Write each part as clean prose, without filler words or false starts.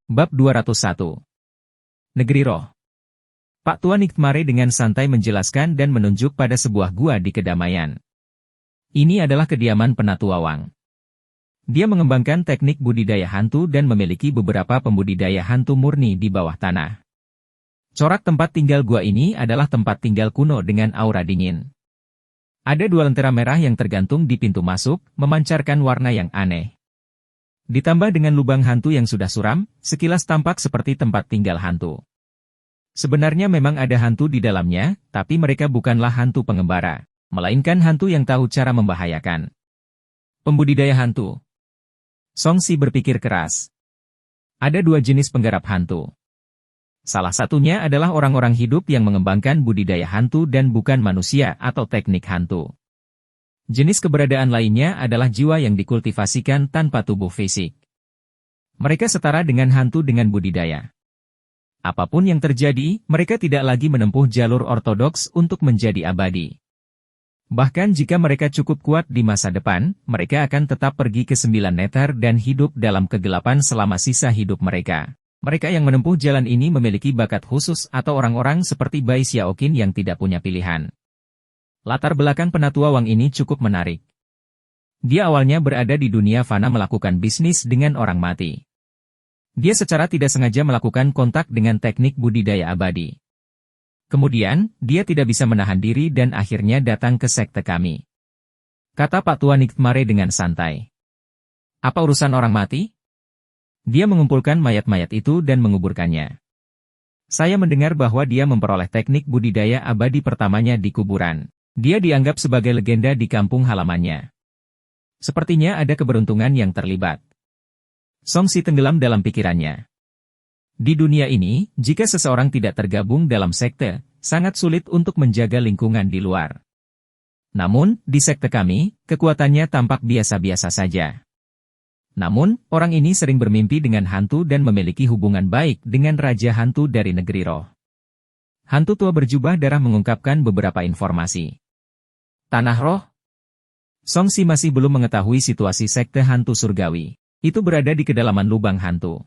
Bab 201. Negeri Roh. Pak Tua Nigtmare dengan santai menjelaskan dan menunjuk pada sebuah gua di kedamaian. Ini adalah kediaman Penatua Wang. Dia mengembangkan teknik budidaya hantu dan memiliki beberapa pembudidaya hantu murni di bawah tanah. Corak tempat tinggal gua ini adalah tempat tinggal kuno dengan aura dingin. Ada dua lentera merah yang tergantung di pintu masuk, memancarkan warna yang aneh. Ditambah dengan lubang hantu yang sudah suram, sekilas tampak seperti tempat tinggal hantu. Sebenarnya memang ada hantu di dalamnya, tapi mereka bukanlah hantu pengembara, melainkan hantu yang tahu cara membahayakan. Pembudidaya hantu. Songsi berpikir keras. Ada dua jenis penggarap hantu. Salah satunya adalah orang-orang hidup yang mengembangkan budidaya hantu dan bukan manusia atau teknik hantu. Jenis keberadaan lainnya adalah jiwa yang dikultivasikan tanpa tubuh fisik. Mereka setara dengan hantu dengan budidaya. Apapun yang terjadi, mereka tidak lagi menempuh jalur ortodoks untuk menjadi abadi. Bahkan jika mereka cukup kuat di masa depan, mereka akan tetap pergi ke 9 neter dan hidup dalam kegelapan selama sisa hidup mereka. Mereka yang menempuh jalan ini memiliki bakat khusus atau orang-orang seperti Bai Xiaoqin yang tidak punya pilihan. Latar belakang Penatua Wang ini cukup menarik. Dia awalnya berada di dunia fana melakukan bisnis dengan orang mati. Dia secara tidak sengaja melakukan kontak dengan teknik budidaya abadi. Kemudian, dia tidak bisa menahan diri dan akhirnya datang ke sekte kami. Kata Pak Tua Nigtmare dengan santai. Apa urusan orang mati? Dia mengumpulkan mayat-mayat itu dan menguburkannya. Saya mendengar bahwa dia memperoleh teknik budidaya abadi pertamanya di kuburan. Dia dianggap sebagai legenda di kampung halamannya. Sepertinya ada keberuntungan yang terlibat. Songsi tenggelam dalam pikirannya. Di dunia ini, jika seseorang tidak tergabung dalam sekte, sangat sulit untuk menjaga lingkungan di luar. Namun, di sekte kami, kekuatannya tampak biasa-biasa saja. Namun, orang ini sering bermimpi dengan hantu dan memiliki hubungan baik dengan Raja Hantu dari Negeri Roh. Hantu tua berjubah darah mengungkapkan beberapa informasi. Tanah Roh? Songsi masih belum mengetahui situasi sekte hantu surgawi. Itu berada di kedalaman lubang hantu.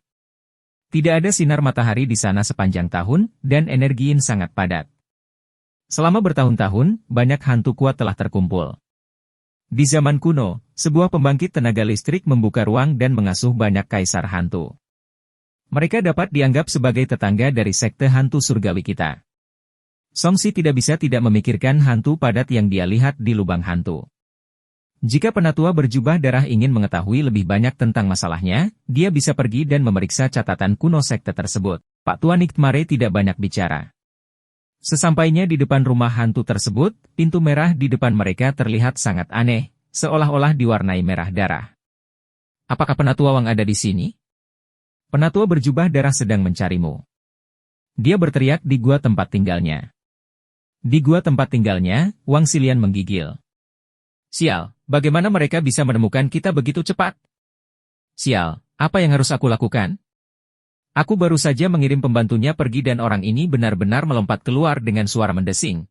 Tidak ada sinar matahari di sana sepanjang tahun, dan energi yin sangat padat. Selama bertahun-tahun, banyak hantu kuat telah terkumpul. Di zaman kuno, sebuah pembangkit tenaga listrik membuka ruang dan mengasuh banyak kaisar hantu. Mereka dapat dianggap sebagai tetangga dari sekte hantu surgawi kita. Songsi tidak bisa tidak memikirkan hantu padat yang dia lihat di lubang hantu. Jika Penatua berjubah darah ingin mengetahui lebih banyak tentang masalahnya, dia bisa pergi dan memeriksa catatan kuno sekte tersebut. Pak Tua Nigtmare tidak banyak bicara. Sesampainya di depan rumah hantu tersebut, pintu merah di depan mereka terlihat sangat aneh, seolah-olah diwarnai merah darah. Apakah Penatua Wang ada di sini? Penatua berjubah darah sedang mencarimu. Dia berteriak di gua tempat tinggalnya. Di gua tempat tinggalnya, Wang Xilian menggigil. Sial, bagaimana mereka bisa menemukan kita begitu cepat? Sial, apa yang harus aku lakukan? Aku baru saja mengirim pembantunya pergi dan orang ini benar-benar melompat keluar dengan suara mendesing.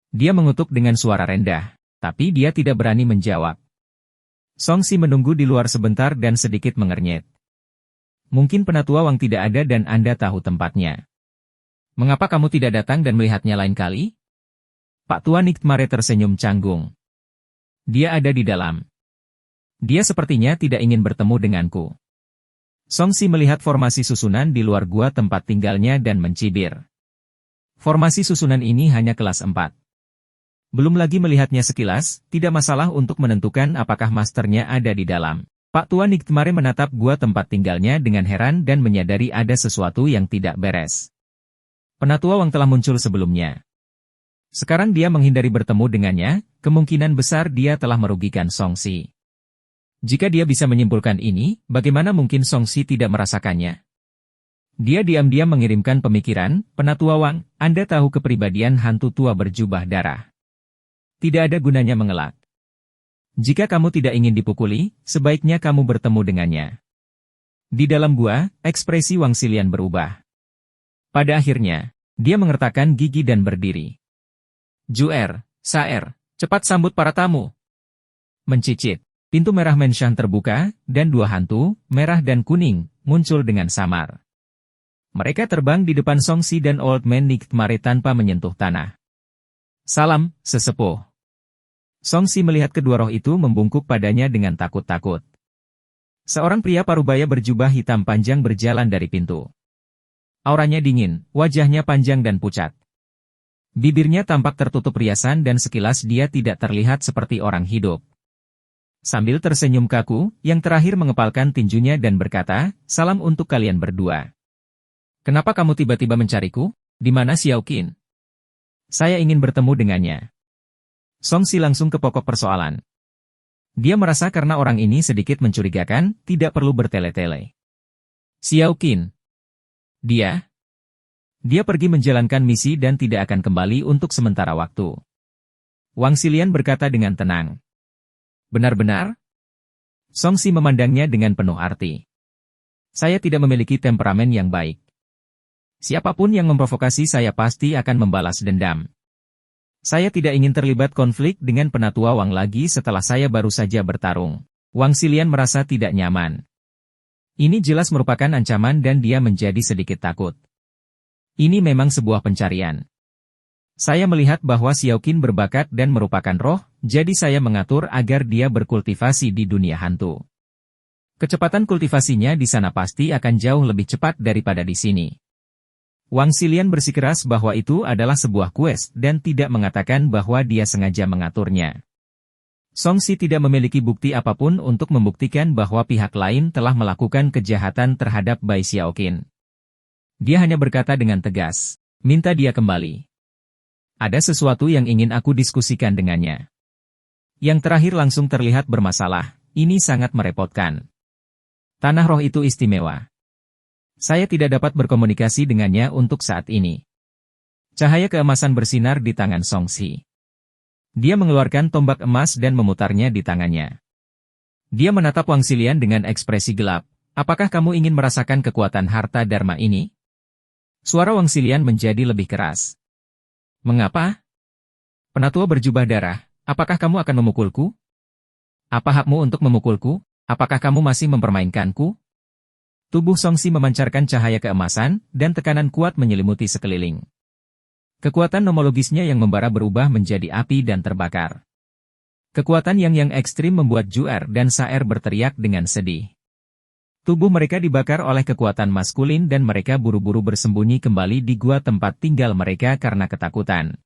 Dia mengutuk dengan suara rendah, tapi dia tidak berani menjawab. Songsi menunggu di luar sebentar dan sedikit mengernyit. Mungkin Penatua Wang tidak ada dan Anda tahu tempatnya. Mengapa kamu tidak datang dan melihatnya lain kali? Pak Tua Nigtmare tersenyum canggung. Dia ada di dalam. Dia sepertinya tidak ingin bertemu denganku. Songsi melihat formasi susunan di luar gua tempat tinggalnya dan mencibir. Formasi susunan ini hanya kelas 4. Belum lagi melihatnya sekilas, tidak masalah untuk menentukan apakah masternya ada di dalam. Pak Tua Nigtmare menatap gua tempat tinggalnya dengan heran dan menyadari ada sesuatu yang tidak beres. Penatua Wang telah muncul sebelumnya. Sekarang dia menghindari bertemu dengannya, kemungkinan besar dia telah merugikan Songsi. Jika dia bisa menyimpulkan ini, bagaimana mungkin Songsi tidak merasakannya? Dia diam-diam mengirimkan pemikiran, Penatua Wang, Anda tahu kepribadian hantu tua berjubah darah. Tidak ada gunanya mengelak. Jika kamu tidak ingin dipukuli, sebaiknya kamu bertemu dengannya. Di dalam gua, ekspresi Wang Xilian berubah. Pada akhirnya, dia mengertakkan gigi dan berdiri. Juer, Saer, cepat sambut para tamu. Mencicit, pintu merah menshan terbuka, dan dua hantu, merah dan kuning, muncul dengan samar. Mereka terbang di depan Songsi dan Old Man Nightmare tanpa menyentuh tanah. Salam, sesepuh. Songsi melihat kedua roh itu membungkuk padanya dengan takut-takut. Seorang pria parubaya berjubah hitam panjang berjalan dari pintu. Auranya dingin, wajahnya panjang dan pucat. Bibirnya tampak tertutup riasan dan sekilas dia tidak terlihat seperti orang hidup. Sambil tersenyum kaku, yang terakhir mengepalkan tinjunya dan berkata, "Salam untuk kalian berdua. Kenapa kamu tiba-tiba mencariku? Di mana Xiao Qin? Saya ingin bertemu dengannya." Songsi langsung ke pokok persoalan. Dia merasa karena orang ini sedikit mencurigakan, tidak perlu bertele-tele. Xiao Qin. Dia pergi menjalankan misi dan tidak akan kembali untuk sementara waktu. Wang Xilian berkata dengan tenang. Benar-benar? Songsi memandangnya dengan penuh arti. Saya tidak memiliki temperamen yang baik. Siapapun yang memprovokasi saya pasti akan membalas dendam. Saya tidak ingin terlibat konflik dengan Penatua Wang lagi setelah saya baru saja bertarung. Wang Xilian merasa tidak nyaman. Ini jelas merupakan ancaman dan dia menjadi sedikit takut. Ini memang sebuah pencarian. Saya melihat bahwa Xiao Qin berbakat dan merupakan roh, jadi saya mengatur agar dia berkultivasi di dunia hantu. Kecepatan kultivasinya di sana pasti akan jauh lebih cepat daripada di sini. Wang Xilian bersikeras bahwa itu adalah sebuah quest dan tidak mengatakan bahwa dia sengaja mengaturnya. Songsi tidak memiliki bukti apapun untuk membuktikan bahwa pihak lain telah melakukan kejahatan terhadap Bai Xiaoqin. Dia hanya berkata dengan tegas, minta dia kembali. Ada sesuatu yang ingin aku diskusikan dengannya. Yang terakhir langsung terlihat bermasalah, ini sangat merepotkan. Tanah roh itu istimewa. Saya tidak dapat berkomunikasi dengannya untuk saat ini. Cahaya keemasan bersinar di tangan Songsi. Dia mengeluarkan tombak emas dan memutarnya di tangannya. Dia menatap Wang Xilian dengan ekspresi gelap. Apakah kamu ingin merasakan kekuatan harta dharma ini? Suara Wang Xilian menjadi lebih keras. Mengapa? Penatua berjubah darah, apakah kamu akan memukulku? Apa hakmu untuk memukulku? Apakah kamu masih mempermainkanku? Tubuh Songsi memancarkan cahaya keemasan, dan tekanan kuat menyelimuti sekeliling. Kekuatan nomologisnya yang membara berubah menjadi api dan terbakar. Kekuatan yang ekstrim membuat Juer dan Saer berteriak dengan sedih. Tubuh mereka dibakar oleh kekuatan maskulin dan mereka buru-buru bersembunyi kembali di gua tempat tinggal mereka karena ketakutan.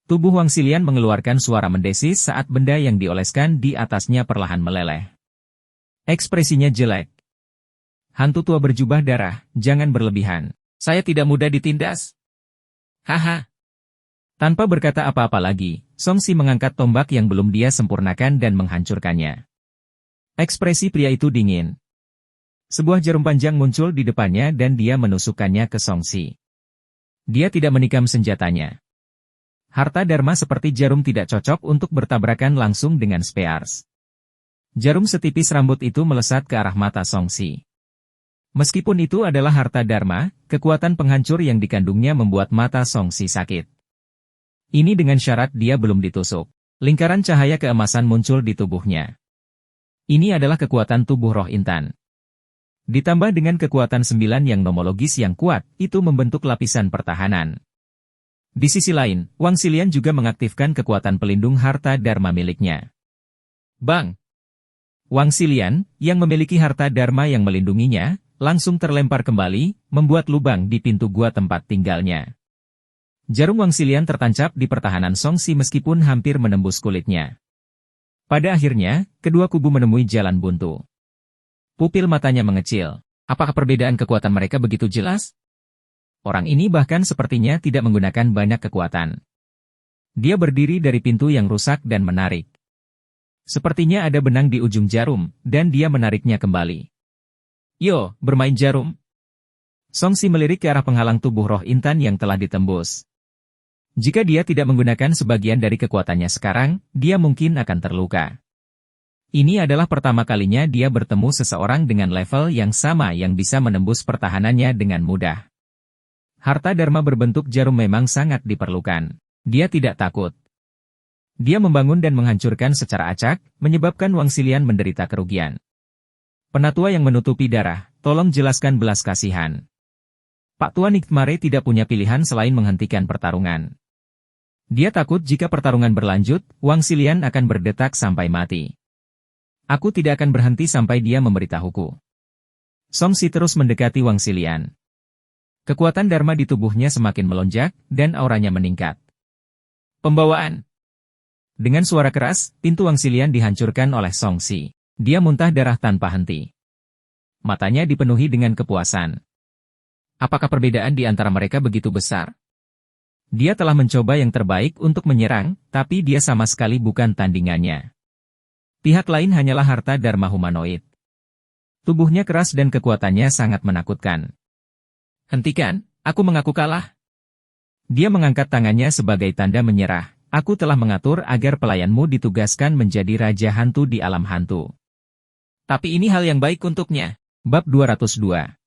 Tubuh Wang Xilian mengeluarkan suara mendesis saat benda yang dioleskan di atasnya perlahan meleleh. Ekspresinya jelek. Hantu tua berjubah darah, jangan berlebihan. Saya tidak mudah ditindas. Haha. Tanpa berkata apa-apa lagi, Songsi mengangkat tombak yang belum dia sempurnakan dan menghancurkannya. Ekspresi pria itu dingin. Sebuah jarum panjang muncul di depannya dan dia menusukkannya ke Songsi. Dia tidak menikam senjatanya. Harta dharma seperti jarum tidak cocok untuk bertabrakan langsung dengan spears. Jarum setipis rambut itu melesat ke arah mata Songsi. Meskipun itu adalah harta dharma, kekuatan penghancur yang dikandungnya membuat mata Songsi sakit. Ini dengan syarat dia belum ditusuk. Lingkaran cahaya keemasan muncul di tubuhnya. Ini adalah kekuatan tubuh roh intan. Ditambah dengan kekuatan 9 yang nomologis yang kuat, itu membentuk lapisan pertahanan. Di sisi lain, Wang Xilian juga mengaktifkan kekuatan pelindung harta dharma miliknya. Bang! Wang Xilian, yang memiliki harta dharma yang melindunginya, langsung terlempar kembali, membuat lubang di pintu gua tempat tinggalnya. Jarum Wang Xilian tertancap di pertahanan Songsi meskipun hampir menembus kulitnya. Pada akhirnya, kedua kubu menemui jalan buntu. Pupil matanya mengecil. Apakah perbedaan kekuatan mereka begitu jelas? Orang ini bahkan sepertinya tidak menggunakan banyak kekuatan. Dia berdiri dari pintu yang rusak dan menarik. Sepertinya ada benang di ujung jarum, dan dia menariknya kembali. Yo, bermain jarum. Songsi melirik ke arah penghalang tubuh roh intan yang telah ditembus. Jika dia tidak menggunakan sebagian dari kekuatannya sekarang, dia mungkin akan terluka. Ini adalah pertama kalinya dia bertemu seseorang dengan level yang sama yang bisa menembus pertahanannya dengan mudah. Harta dharma berbentuk jarum memang sangat diperlukan. Dia tidak takut. Dia membangun dan menghancurkan secara acak, menyebabkan Wang Xilian menderita kerugian. Penatua yang menutupi darah, tolong jelaskan belas kasihan. Pak Tua Nightmare tidak punya pilihan selain menghentikan pertarungan. Dia takut jika pertarungan berlanjut, Wang Xilian akan berdetak sampai mati. Aku tidak akan berhenti sampai dia memberitahuku. Song Si terus mendekati Wang Xilian. Kekuatan Dharma di tubuhnya semakin melonjak, dan auranya meningkat. Pembawaan. Dengan suara keras, pintu Wang Xilian dihancurkan oleh Song Si. Dia muntah darah tanpa henti. Matanya dipenuhi dengan kepuasan. Apakah perbedaan di antara mereka begitu besar? Dia telah mencoba yang terbaik untuk menyerang, tapi dia sama sekali bukan tandingannya. Pihak lain hanyalah harta Dharma humanoid. Tubuhnya keras dan kekuatannya sangat menakutkan. Hentikan, aku mengaku kalah. Dia mengangkat tangannya sebagai tanda menyerah. Aku telah mengatur agar pelayanmu ditugaskan menjadi raja hantu di alam hantu. Tapi ini hal yang baik untuknya. Bab 202.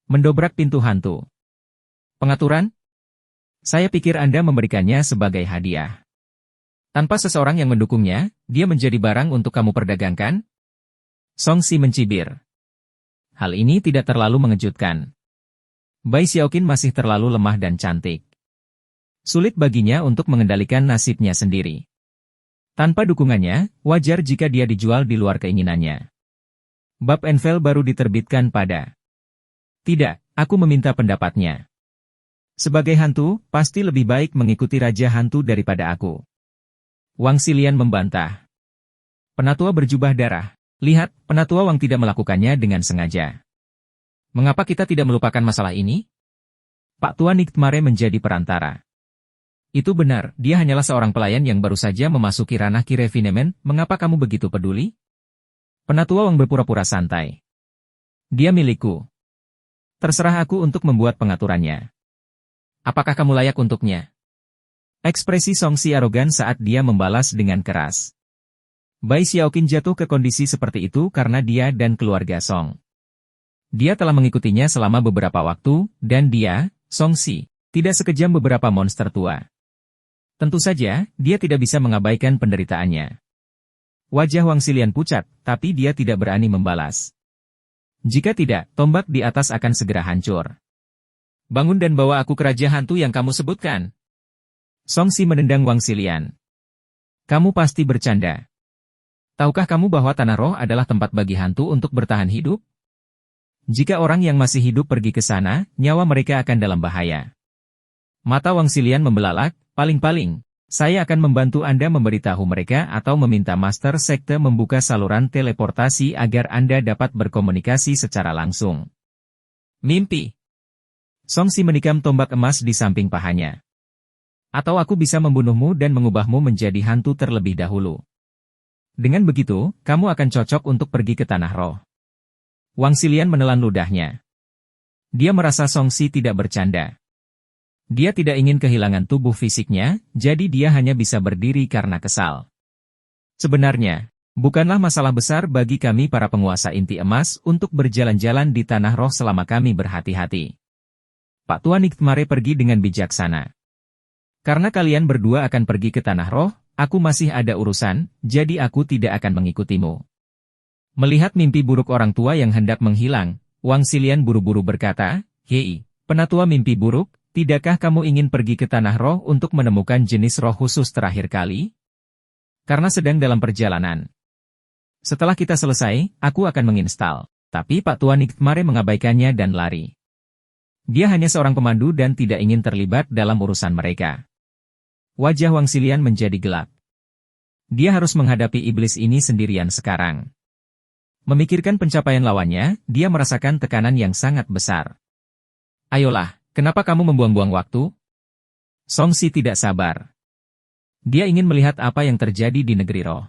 Mendobrak pintu hantu. Pengaturan? Saya pikir Anda memberikannya sebagai hadiah. Tanpa seseorang yang mendukungnya, dia menjadi barang untuk kamu perdagangkan? Song Si mencibir. Hal ini tidak terlalu mengejutkan. Bai Xiaoqin masih terlalu lemah dan cantik. Sulit baginya untuk mengendalikan nasibnya sendiri. Tanpa dukungannya, wajar jika dia dijual di luar keinginannya. Bab Envel baru diterbitkan pada. Tidak, aku meminta pendapatnya. Sebagai hantu, pasti lebih baik mengikuti raja hantu daripada aku. Wang Xilian membantah. Penatua berjubah darah. Lihat, Penatua Wang tidak melakukannya dengan sengaja. Mengapa kita tidak melupakan masalah ini? Pak Tua Nightmare menjadi perantara. Itu benar, dia hanyalah seorang pelayan yang baru saja memasuki ranah Kirefinemen. Mengapa kamu begitu peduli? Penatua Wang berpura-pura santai. Dia milikku. Terserah aku untuk membuat pengaturannya. Apakah kamu layak untuknya? Ekspresi Song Si arogan saat dia membalas dengan keras. Bai Xiaoqin jatuh ke kondisi seperti itu karena dia dan keluarga Song. Dia telah mengikutinya selama beberapa waktu, dan dia, Song Si, tidak sekejam beberapa monster tua. Tentu saja, dia tidak bisa mengabaikan penderitaannya. Wajah Wang Xilian pucat, tapi dia tidak berani membalas. Jika tidak, tombak di atas akan segera hancur. Bangun dan bawa aku ke raja hantu yang kamu sebutkan. Song Si menendang Wang Xilian. Kamu pasti bercanda. Tahukah kamu bahwa tanah roh adalah tempat bagi hantu untuk bertahan hidup? Jika orang yang masih hidup pergi ke sana, nyawa mereka akan dalam bahaya. Mata Wang Xilian membelalak, paling-paling, saya akan membantu Anda memberitahu mereka atau meminta Master Sekte membuka saluran teleportasi agar Anda dapat berkomunikasi secara langsung. Mimpi. Song Si menikam tombak emas di samping pahanya. Atau aku bisa membunuhmu dan mengubahmu menjadi hantu terlebih dahulu. Dengan begitu, kamu akan cocok untuk pergi ke tanah roh. Wang Xilian menelan ludahnya. Dia merasa Song Si tidak bercanda. Dia tidak ingin kehilangan tubuh fisiknya, jadi dia hanya bisa berdiri karena kesal. Sebenarnya, bukanlah masalah besar bagi kami para penguasa inti emas untuk berjalan-jalan di tanah roh selama kami berhati-hati. Pak Tua Nightmare pergi dengan bijaksana. Karena kalian berdua akan pergi ke tanah roh, aku masih ada urusan, jadi aku tidak akan mengikutimu. Melihat mimpi buruk orang tua yang hendak menghilang, Wang Xilian buru-buru berkata, Hei, penatua mimpi buruk, tidakkah kamu ingin pergi ke tanah roh untuk menemukan jenis roh khusus terakhir kali? Karena sedang dalam perjalanan. Setelah kita selesai, aku akan menginstal. Tapi Pak Tua Nightmare mengabaikannya dan lari. Dia hanya seorang pemandu dan tidak ingin terlibat dalam urusan mereka. Wajah Wang Xilian menjadi gelap. Dia harus menghadapi iblis ini sendirian sekarang. Memikirkan pencapaian lawannya, dia merasakan tekanan yang sangat besar. Ayolah, kenapa kamu membuang-buang waktu? Song Si tidak sabar. Dia ingin melihat apa yang terjadi di negeri roh.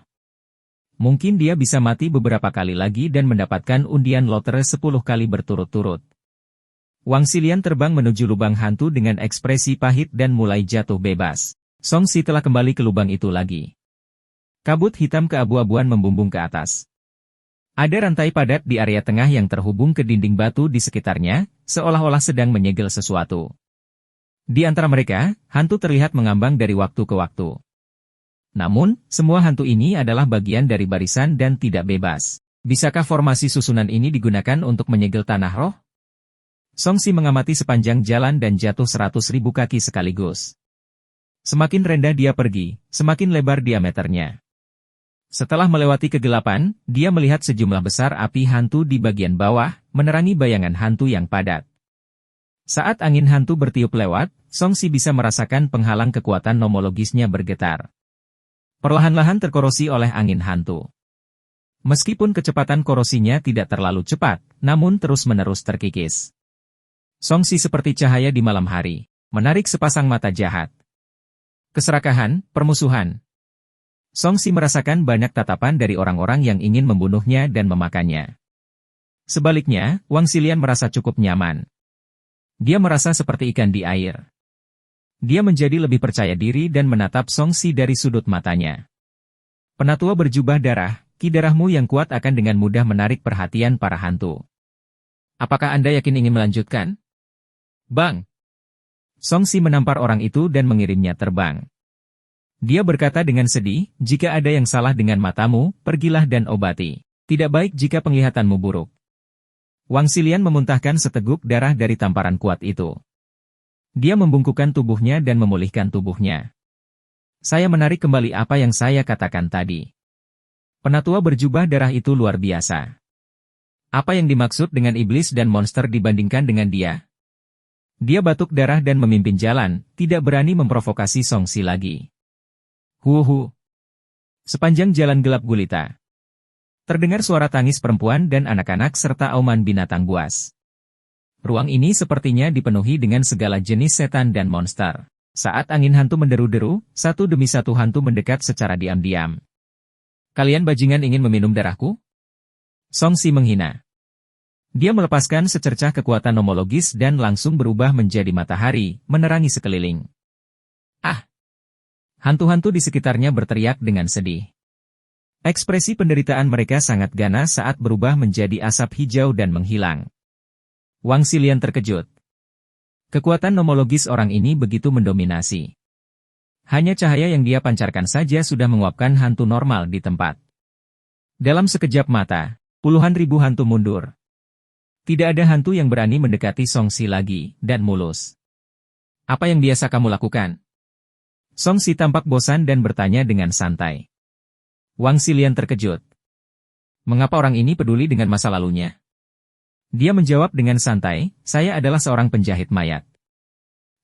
Mungkin dia bisa mati beberapa kali lagi dan mendapatkan undian lotre 10 kali berturut-turut. Wang Xilian terbang menuju lubang hantu dengan ekspresi pahit dan mulai jatuh bebas. Song Si telah kembali ke lubang itu lagi. Kabut hitam keabu-abuan membumbung ke atas. Ada rantai padat di area tengah yang terhubung ke dinding batu di sekitarnya, seolah-olah sedang menyegel sesuatu. Di antara mereka, hantu terlihat mengambang dari waktu ke waktu. Namun, semua hantu ini adalah bagian dari barisan dan tidak bebas. Bisakah formasi susunan ini digunakan untuk menyegel tanah roh? Song Si mengamati sepanjang jalan dan jatuh 100.000 kaki sekaligus. Semakin rendah dia pergi, semakin lebar diameternya. Setelah melewati kegelapan, dia melihat sejumlah besar api hantu di bagian bawah, menerangi bayangan hantu yang padat. Saat angin hantu bertiup lewat, Song Si bisa merasakan penghalang kekuatan nomologisnya bergetar. Perlahan-lahan terkorosi oleh angin hantu. Meskipun kecepatan korosinya tidak terlalu cepat, namun terus-menerus terkikis. Song Si seperti cahaya di malam hari, menarik sepasang mata jahat. Keserakahan, permusuhan. Song Si merasakan banyak tatapan dari orang-orang yang ingin membunuhnya dan memakannya. Sebaliknya, Wang Xilian merasa cukup nyaman. Dia merasa seperti ikan di air. Dia menjadi lebih percaya diri dan menatap Song Si dari sudut matanya. Penatua berjubah darah, ki darahmu yang kuat akan dengan mudah menarik perhatian para hantu. Apakah Anda yakin ingin melanjutkan? Bang! Song Si menampar orang itu dan mengirimnya terbang. Dia berkata dengan sedih, jika ada yang salah dengan matamu, pergilah dan obati. Tidak baik jika penglihatanmu buruk. Wang Xilian memuntahkan seteguk darah dari tamparan kuat itu. Dia membungkukkan tubuhnya dan memulihkan tubuhnya. Saya menarik kembali apa yang saya katakan tadi. Penatua berjubah darah itu luar biasa. Apa yang dimaksud dengan iblis dan monster dibandingkan dengan dia? Dia batuk darah dan memimpin jalan, tidak berani memprovokasi Song Si lagi. Huhu. Sepanjang jalan gelap gulita. Terdengar suara tangis perempuan dan anak-anak serta auman binatang buas. Ruang ini sepertinya dipenuhi dengan segala jenis setan dan monster. Saat angin hantu menderu-deru, satu demi satu hantu mendekat secara diam-diam. Kalian bajingan ingin meminum darahku? Song Si menghina. Dia melepaskan secercah kekuatan nomologis dan langsung berubah menjadi matahari, menerangi sekeliling. Ah! Hantu-hantu di sekitarnya berteriak dengan sedih. Ekspresi penderitaan mereka sangat ganas saat berubah menjadi asap hijau dan menghilang. Wang Xilian terkejut. Kekuatan nomologis orang ini begitu mendominasi. Hanya cahaya yang dia pancarkan saja sudah menguapkan hantu normal di tempat. Dalam sekejap mata, puluhan ribu hantu mundur. Tidak ada hantu yang berani mendekati Song Si lagi, dan mulus. Apa yang biasa kamu lakukan? Song Si tampak bosan dan bertanya dengan santai. Wang Xilian terkejut. Mengapa orang ini peduli dengan masa lalunya? Dia menjawab dengan santai, saya adalah seorang penjahit mayat.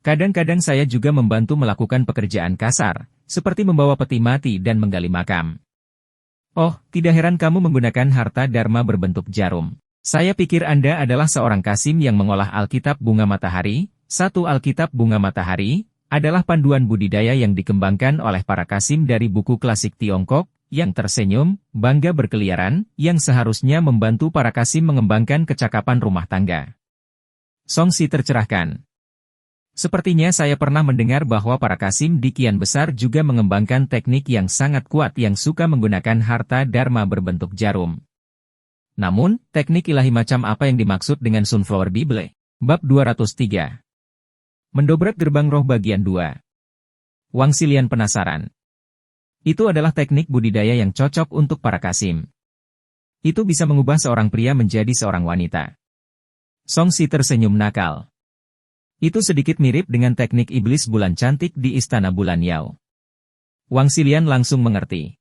Kadang-kadang saya juga membantu melakukan pekerjaan kasar, seperti membawa peti mati dan menggali makam. Oh, tidak heran kamu menggunakan harta dharma berbentuk jarum. Saya pikir Anda adalah seorang kasim yang mengolah Alkitab Bunga Matahari. Satu Alkitab Bunga Matahari adalah panduan budidaya yang dikembangkan oleh para kasim dari buku klasik Tiongkok, yang tersenyum, bangga berkeliaran, yang seharusnya membantu para kasim mengembangkan kecakapan rumah tangga. Song Si tercerahkan. Sepertinya saya pernah mendengar bahwa para kasim di Kian Besar juga mengembangkan teknik yang sangat kuat yang suka menggunakan harta dharma berbentuk jarum. Namun, teknik ilahi macam apa yang dimaksud dengan Sunflower Bible? Bab 203. Mendobrak gerbang roh bagian 2. Wang Xilian penasaran. Itu adalah teknik budidaya yang cocok untuk para kasim. Itu bisa mengubah seorang pria menjadi seorang wanita. Song Si tersenyum nakal. Itu sedikit mirip dengan teknik iblis bulan cantik di Istana Bulan Yao. Wang Xilian langsung mengerti.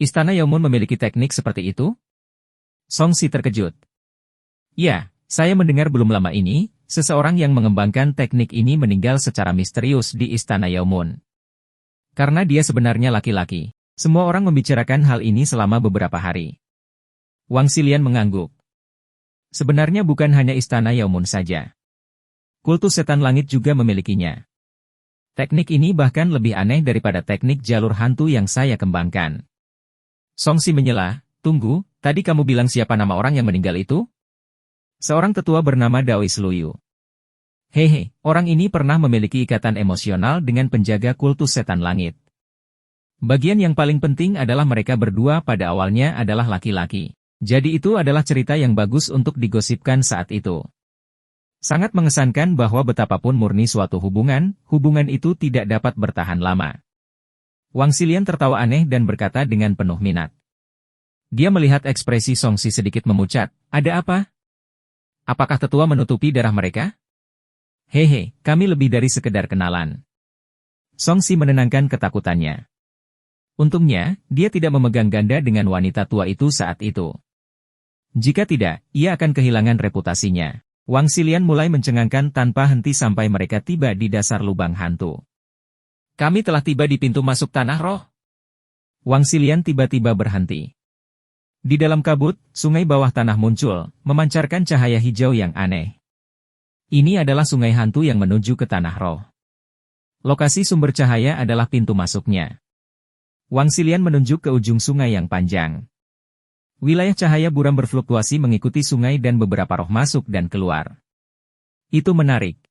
Istana Yaomun memiliki teknik seperti itu? Song Si terkejut. Ya, saya mendengar belum lama ini, seseorang yang mengembangkan teknik ini meninggal secara misterius di Istana Yaomun. Karena dia sebenarnya laki-laki. Semua orang membicarakan hal ini selama beberapa hari. Wang Xilian mengangguk. Sebenarnya bukan hanya Istana Yaomun saja. Kultus setan langit juga memilikinya. Teknik ini bahkan lebih aneh daripada teknik jalur hantu yang saya kembangkan. Song Si menyela, tunggu, tadi kamu bilang siapa nama orang yang meninggal itu? Seorang tetua bernama Daois Luyu. Hehe, orang ini pernah memiliki ikatan emosional dengan penjaga kultus setan langit. Bagian yang paling penting adalah mereka berdua pada awalnya adalah laki-laki. Jadi itu adalah cerita yang bagus untuk digosipkan saat itu. Sangat mengesankan bahwa betapapun murni suatu hubungan itu tidak dapat bertahan lama. Wang Xilian tertawa aneh dan berkata dengan penuh minat. Dia melihat ekspresi Songsi sedikit memucat. Ada apa? Apakah tetua menutupi darah mereka? Hehe, kami lebih dari sekedar kenalan. Songsi menenangkan ketakutannya. Untungnya, dia tidak memegang ganda dengan wanita tua itu saat itu. Jika tidak, ia akan kehilangan reputasinya. Wang Xilian mulai mencengangkan tanpa henti sampai mereka tiba di dasar lubang hantu. Kami telah tiba di pintu masuk tanah roh. Wang Xilian tiba-tiba berhenti. Di dalam kabut, sungai bawah tanah muncul, memancarkan cahaya hijau yang aneh. Ini adalah sungai hantu yang menuju ke tanah roh. Lokasi sumber cahaya adalah pintu masuknya. Wang Xilian menunjuk ke ujung sungai yang panjang. Wilayah cahaya buram berfluktuasi mengikuti sungai dan beberapa roh masuk dan keluar. Itu menarik.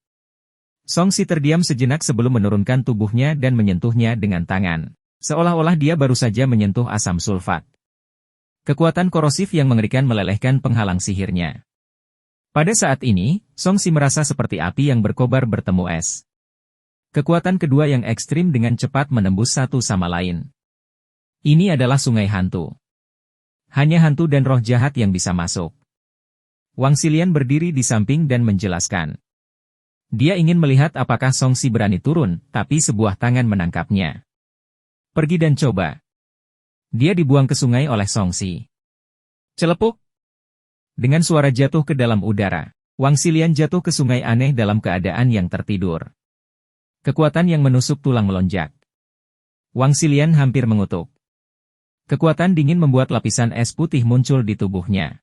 Songsi terdiam sejenak sebelum menurunkan tubuhnya dan menyentuhnya dengan tangan. Seolah-olah dia baru saja menyentuh asam sulfat. Kekuatan korosif yang mengerikan melelehkan penghalang sihirnya. Pada saat ini, Songsi merasa seperti api yang berkobar bertemu es. Kekuatan kedua yang ekstrim dengan cepat menembus satu sama lain. Ini adalah sungai hantu. Hanya hantu dan roh jahat yang bisa masuk. Wang Xilian berdiri di samping dan menjelaskan. Dia ingin melihat apakah Songsi berani turun, tapi sebuah tangan menangkapnya. Pergi dan coba. Dia dibuang ke sungai oleh Songsi. Celepuk. Dengan suara jatuh ke dalam udara, Wang Xilian jatuh ke sungai aneh dalam keadaan yang tertidur. Kekuatan yang menusuk tulang melonjak. Wang Xilian hampir mengutuk. Kekuatan dingin membuat lapisan es putih muncul di tubuhnya.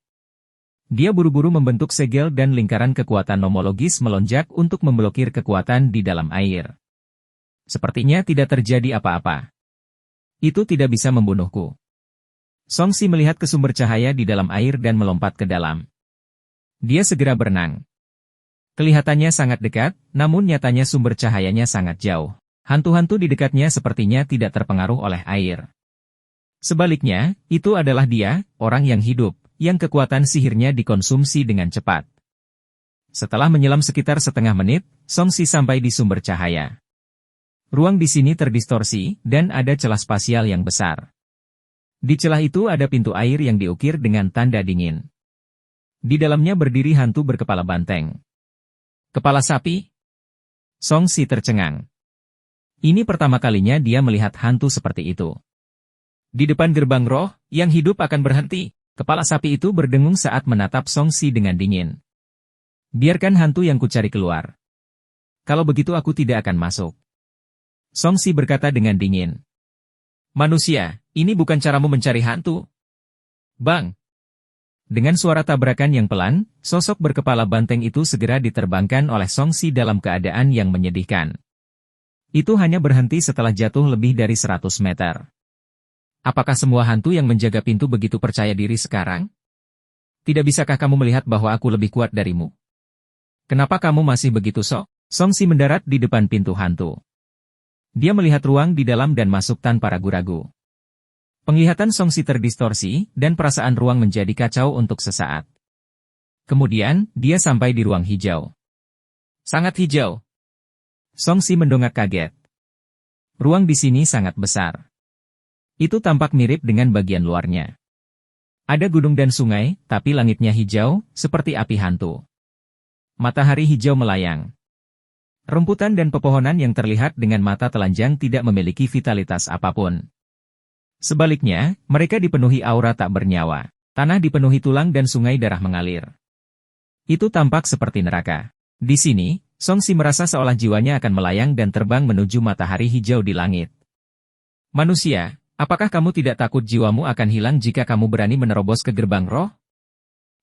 Dia buru-buru membentuk segel dan lingkaran kekuatan nomologis melonjak untuk memblokir kekuatan di dalam air. Sepertinya tidak terjadi apa-apa. Itu tidak bisa membunuhku. Songsi melihat ke sumber cahaya di dalam air dan melompat ke dalam. Dia segera berenang. Kelihatannya sangat dekat, namun nyatanya sumber cahayanya sangat jauh. Hantu-hantu di dekatnya sepertinya tidak terpengaruh oleh air. Sebaliknya, itu adalah dia, orang yang hidup, yang kekuatan sihirnya dikonsumsi dengan cepat. Setelah menyelam sekitar setengah menit, Songsi sampai di sumber cahaya. Ruang di sini terdistorsi, dan ada celah spasial yang besar. Di celah itu ada pintu air yang diukir dengan tanda dingin. Di dalamnya berdiri hantu berkepala banteng. Kepala sapi? Songsi tercengang. Ini pertama kalinya dia melihat hantu seperti itu. Di depan gerbang roh, yang hidup akan berhenti. Kepala sapi itu berdengung saat menatap Songsi dengan dingin. Biarkan hantu yang kucari keluar. Kalau begitu aku tidak akan masuk. Songsi berkata dengan dingin. Manusia, ini bukan caramu mencari hantu. Bang! Dengan suara tabrakan yang pelan, sosok berkepala banteng itu segera diterbangkan oleh Songsi dalam keadaan yang menyedihkan. Itu hanya berhenti setelah jatuh lebih dari 100 meter. Apakah semua hantu yang menjaga pintu begitu percaya diri sekarang? Tidak bisakah kamu melihat bahwa aku lebih kuat darimu? Kenapa kamu masih begitu sok? Songsi mendarat di depan pintu hantu. Dia melihat ruang di dalam dan masuk tanpa ragu-ragu. Penglihatan Songsi terdistorsi, dan perasaan ruang menjadi kacau untuk sesaat. Kemudian, dia sampai di ruang hijau. Sangat hijau. Songsi mendongak kaget. Ruang di sini sangat besar. Itu tampak mirip dengan bagian luarnya. Ada gunung dan sungai, tapi langitnya hijau, seperti api hantu. Matahari hijau melayang. Rumputan dan pepohonan yang terlihat dengan mata telanjang tidak memiliki vitalitas apapun. Sebaliknya, mereka dipenuhi aura tak bernyawa. Tanah dipenuhi tulang dan sungai darah mengalir. Itu tampak seperti neraka. Di sini, Songsi merasa seolah jiwanya akan melayang dan terbang menuju matahari hijau di langit. Manusia, apakah kamu tidak takut jiwamu akan hilang jika kamu berani menerobos ke gerbang roh?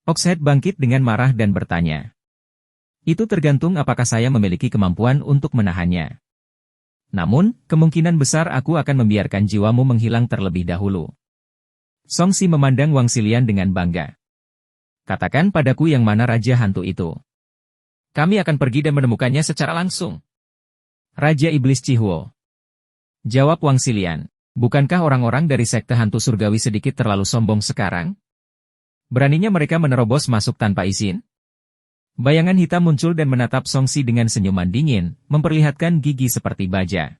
Oxhead bangkit dengan marah dan bertanya. Itu tergantung apakah saya memiliki kemampuan untuk menahannya. Namun, kemungkinan besar aku akan membiarkan jiwamu menghilang terlebih dahulu. Songsi memandang Wang Xilian dengan bangga. Katakan padaku yang mana Raja Hantu itu. Kami akan pergi dan menemukannya secara langsung. Raja Iblis Chihuo. Jawab Wang Xilian. Bukankah orang-orang dari sekte hantu surgawi sedikit terlalu sombong sekarang? Beraninya mereka menerobos masuk tanpa izin? Bayangan hitam muncul dan menatap Songsi dengan senyuman dingin, memperlihatkan gigi seperti baja.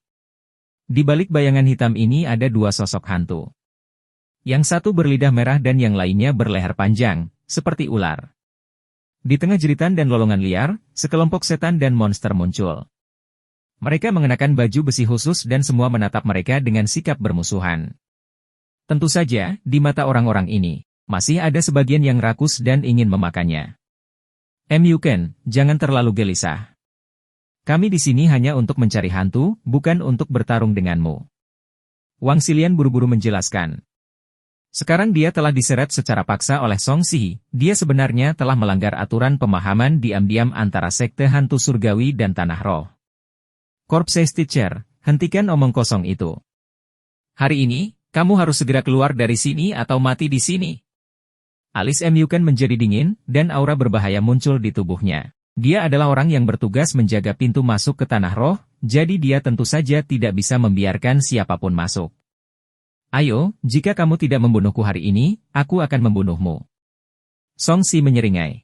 Di balik bayangan hitam ini ada dua sosok hantu. Yang satu berlidah merah dan yang lainnya berleher panjang, seperti ular. Di tengah jeritan dan lolongan liar, sekelompok setan dan monster muncul. Mereka mengenakan baju besi khusus dan semua menatap mereka dengan sikap bermusuhan. Tentu saja, di mata orang-orang ini, masih ada sebagian yang rakus dan ingin memakannya. Ken, jangan terlalu gelisah. Kami di sini hanya untuk mencari hantu, bukan untuk bertarung denganmu. Wang Xilian buru-buru menjelaskan. Sekarang dia telah diseret secara paksa oleh Song Si, dia sebenarnya telah melanggar aturan pemahaman diam-diam antara sekte hantu surgawi dan tanah roh. Corpse Teacher, hentikan omong kosong itu. Hari ini, kamu harus segera keluar dari sini atau mati di sini. Alis Ken menjadi dingin, dan aura berbahaya muncul di tubuhnya. Dia adalah orang yang bertugas menjaga pintu masuk ke tanah roh, jadi dia tentu saja tidak bisa membiarkan siapapun masuk. Ayo, jika kamu tidak membunuhku hari ini, aku akan membunuhmu. Song Si menyeringai.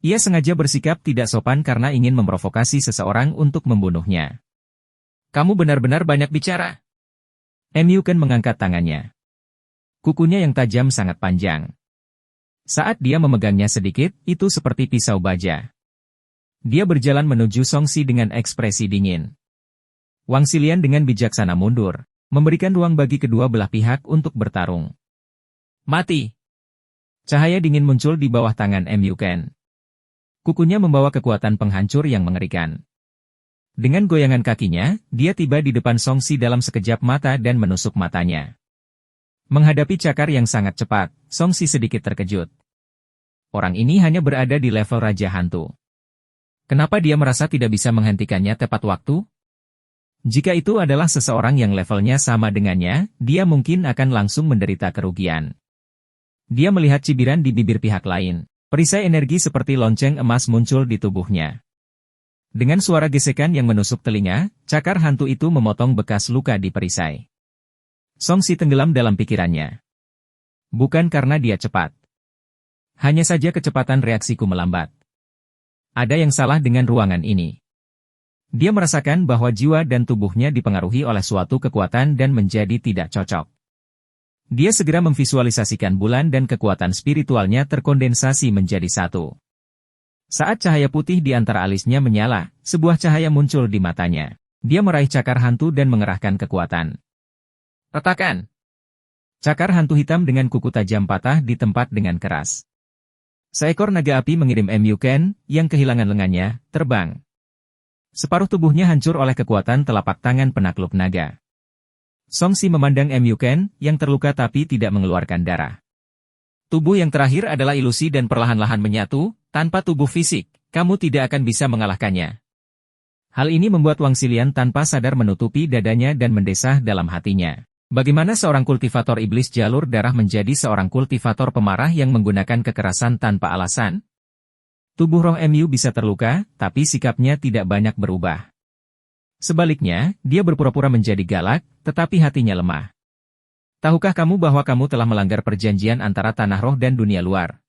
Ia sengaja bersikap tidak sopan karena ingin memprovokasi seseorang untuk membunuhnya. Kamu benar-benar banyak bicara. Ken mengangkat tangannya. Kukunya yang tajam sangat panjang. Saat dia memegangnya sedikit, itu seperti pisau baja. Dia berjalan menuju Song Si dengan ekspresi dingin. Wang Xilian dengan bijaksana mundur, memberikan ruang bagi kedua belah pihak untuk bertarung. Mati! Cahaya dingin muncul di bawah tangan Ken. Kukunya membawa kekuatan penghancur yang mengerikan. Dengan goyangan kakinya, dia tiba di depan Song Si dalam sekejap mata dan menusuk matanya. Menghadapi cakar yang sangat cepat, Song Si sedikit terkejut. Orang ini hanya berada di level Raja Hantu. Kenapa dia merasa tidak bisa menghentikannya tepat waktu? Jika itu adalah seseorang yang levelnya sama dengannya, dia mungkin akan langsung menderita kerugian. Dia melihat cibiran di bibir pihak lain. Perisai energi seperti lonceng emas muncul di tubuhnya. Dengan suara gesekan yang menusuk telinga, cakar hantu itu memotong bekas luka di perisai. Song Si tenggelam dalam pikirannya. Bukan karena dia cepat. Hanya saja kecepatan reaksiku melambat. Ada yang salah dengan ruangan ini. Dia merasakan bahwa jiwa dan tubuhnya dipengaruhi oleh suatu kekuatan dan menjadi tidak cocok. Dia segera memvisualisasikan bulan dan kekuatan spiritualnya terkondensasi menjadi satu. Saat cahaya putih di antara alisnya menyala, sebuah cahaya muncul di matanya. Dia meraih cakar hantu dan mengerahkan kekuatan. Retakan! Cakar hantu hitam dengan kuku tajam patah di tempat dengan keras. Seekor naga api mengirim Ken, yang kehilangan lengannya, terbang. Separuh tubuhnya hancur oleh kekuatan telapak tangan penakluk naga. Song Si memandang Ken, yang terluka tapi tidak mengeluarkan darah. Tubuh yang terakhir adalah ilusi dan perlahan-lahan menyatu, tanpa tubuh fisik, kamu tidak akan bisa mengalahkannya. Hal ini membuat Wang Xilian tanpa sadar menutupi dadanya dan mendesah dalam hatinya. Bagaimana seorang kultivator iblis jalur darah menjadi seorang kultivator pemarah yang menggunakan kekerasan tanpa alasan? Tubuh roh bisa terluka, tapi sikapnya tidak banyak berubah. Sebaliknya, dia berpura-pura menjadi galak, tetapi hatinya lemah. Tahukah kamu bahwa kamu telah melanggar perjanjian antara tanah roh dan dunia luar?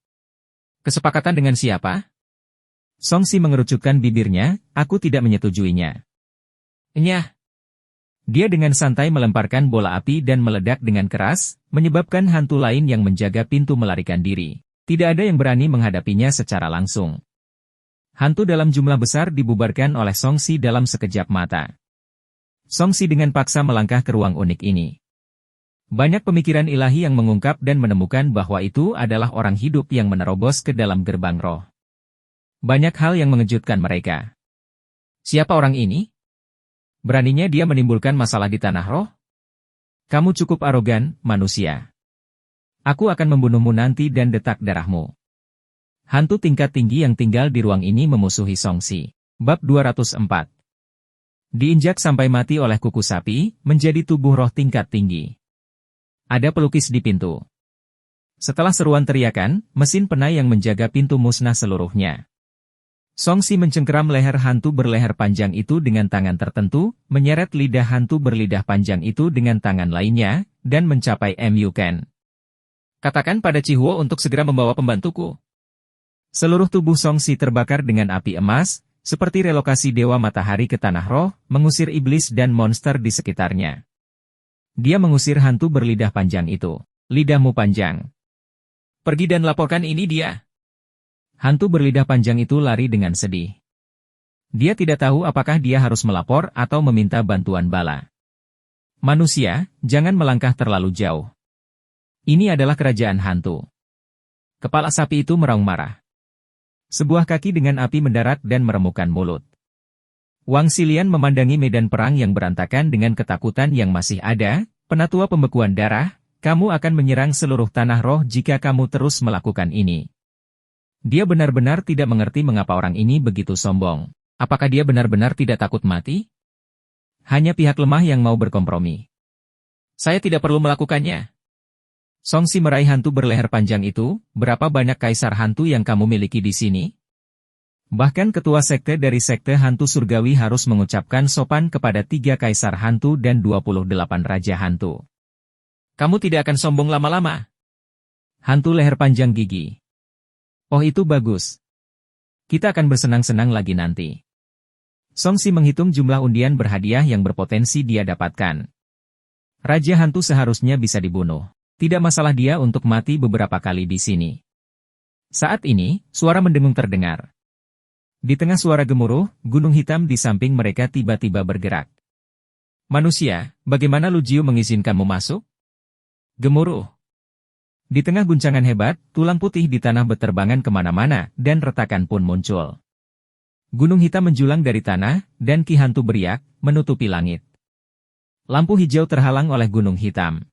Kesepakatan dengan siapa? Song Si mengerucutkan bibirnya, aku tidak menyetujuinya. Nyah. Dia dengan santai melemparkan bola api dan meledak dengan keras, menyebabkan hantu lain yang menjaga pintu melarikan diri. Tidak ada yang berani menghadapinya secara langsung. Hantu dalam jumlah besar dibubarkan oleh Song Si dalam sekejap mata. Song Si dengan paksa melangkah ke ruang unik ini. Banyak pemikiran ilahi yang mengungkap dan menemukan bahwa itu adalah orang hidup yang menerobos ke dalam gerbang roh. Banyak hal yang mengejutkan mereka. Siapa orang ini? Beraninya dia menimbulkan masalah di tanah roh? Kamu cukup arogan, manusia. Aku akan membunuhmu nanti dan detak darahmu. Hantu tingkat tinggi yang tinggal di ruang ini memusuhi Song Si. Bab 204. Diinjak sampai mati oleh kuku sapi, menjadi tubuh roh tingkat tinggi. Ada pelukis di pintu. Setelah seruan teriakan, mesin penai yang menjaga pintu musnah seluruhnya. Song Si mencengkeram leher hantu berleher panjang itu dengan tangan tertentu, menyeret lidah hantu berlidah panjang itu dengan tangan lainnya, dan mencapai Ken. Katakan pada Chihuo untuk segera membawa pembantuku. Seluruh tubuh Song Si terbakar dengan api emas, seperti relokasi dewa matahari ke tanah roh, mengusir iblis dan monster di sekitarnya. Dia mengusir hantu berlidah panjang itu. Lidahmu panjang. Pergi dan laporkan ini dia. Hantu berlidah panjang itu lari dengan sedih. Dia tidak tahu apakah dia harus melapor atau meminta bantuan bala. Manusia, jangan melangkah terlalu jauh. Ini adalah kerajaan hantu. Kepala sapi itu meraung marah. Sebuah kaki dengan api mendarat dan meremukkan mulut. Wang Xilian memandangi medan perang yang berantakan dengan ketakutan yang masih ada. Penatua pembekuan darah, kamu akan menyerang seluruh tanah roh jika kamu terus melakukan ini. Dia benar-benar tidak mengerti mengapa orang ini begitu sombong. Apakah dia benar-benar tidak takut mati? Hanya pihak lemah yang mau berkompromi. Saya tidak perlu melakukannya. Song Si meraih hantu berleher panjang itu, berapa banyak kaisar hantu yang kamu miliki di sini? Bahkan ketua sekte dari sekte hantu surgawi harus mengucapkan sopan kepada 3 kaisar hantu dan 28 raja hantu. Kamu tidak akan sombong lama-lama. Hantu leher panjang gigi. Oh itu bagus. Kita akan bersenang-senang lagi nanti. Song Si menghitung jumlah undian berhadiah yang berpotensi dia dapatkan. Raja hantu seharusnya bisa dibunuh. Tidak masalah dia untuk mati beberapa kali di sini. Saat ini, suara mendengung terdengar. Di tengah suara gemuruh, gunung hitam di samping mereka tiba-tiba bergerak. Manusia, bagaimana Lu Jiu mengizinkanmu masuk? Gemuruh. Di tengah guncangan hebat, tulang putih di tanah beterbangan kemana-mana, dan retakan pun muncul. Gunung hitam menjulang dari tanah, dan Ki hantu beriak, menutupi langit. Lampu hijau terhalang oleh gunung hitam.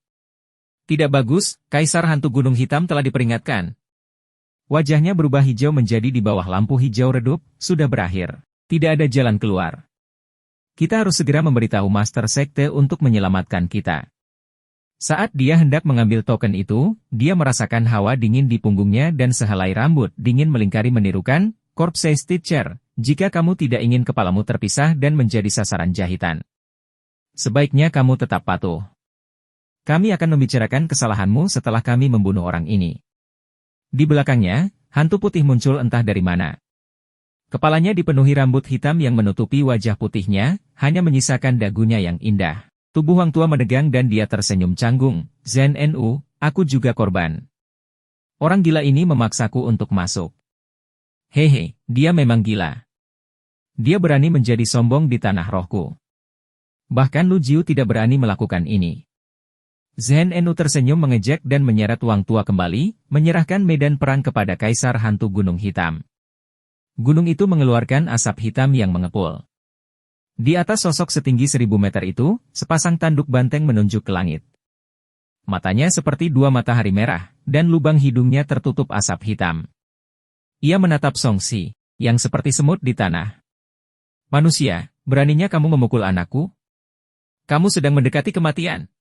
Tidak bagus, Kaisar hantu gunung hitam telah diperingatkan. Wajahnya berubah hijau menjadi di bawah lampu hijau redup, sudah berakhir. Tidak ada jalan keluar. Kita harus segera memberitahu Master Sekte untuk menyelamatkan kita. Saat dia hendak mengambil token itu, dia merasakan hawa dingin di punggungnya dan sehelai rambut dingin melingkari menirukan, Corpse Teacher, jika kamu tidak ingin kepalamu terpisah dan menjadi sasaran jahitan. Sebaiknya kamu tetap patuh. Kami akan membicarakan kesalahanmu setelah kami membunuh orang ini. Di belakangnya, hantu putih muncul entah dari mana. Kepalanya dipenuhi rambut hitam yang menutupi wajah putihnya, hanya menyisakan dagunya yang indah. Tubuh Wang Tua menegang dan dia tersenyum canggung. Zhen Nu, aku juga korban. Orang gila ini memaksaku untuk masuk. Hehe, dia memang gila. Dia berani menjadi sombong di tanah rohku. Bahkan Lu Jiu tidak berani melakukan ini. Zhen Nu tersenyum mengejek dan menyeret Wang Tua kembali, menyerahkan medan perang kepada Kaisar Hantu Gunung Hitam. Gunung itu mengeluarkan asap hitam yang mengepul. Di atas sosok setinggi 1000 meter itu, sepasang tanduk banteng menunjuk ke langit. Matanya seperti 2 matahari merah, dan lubang hidungnya tertutup asap hitam. Ia menatap Song Si, yang seperti semut di tanah. Manusia, beraninya kamu memukul anakku? Kamu sedang mendekati kematian.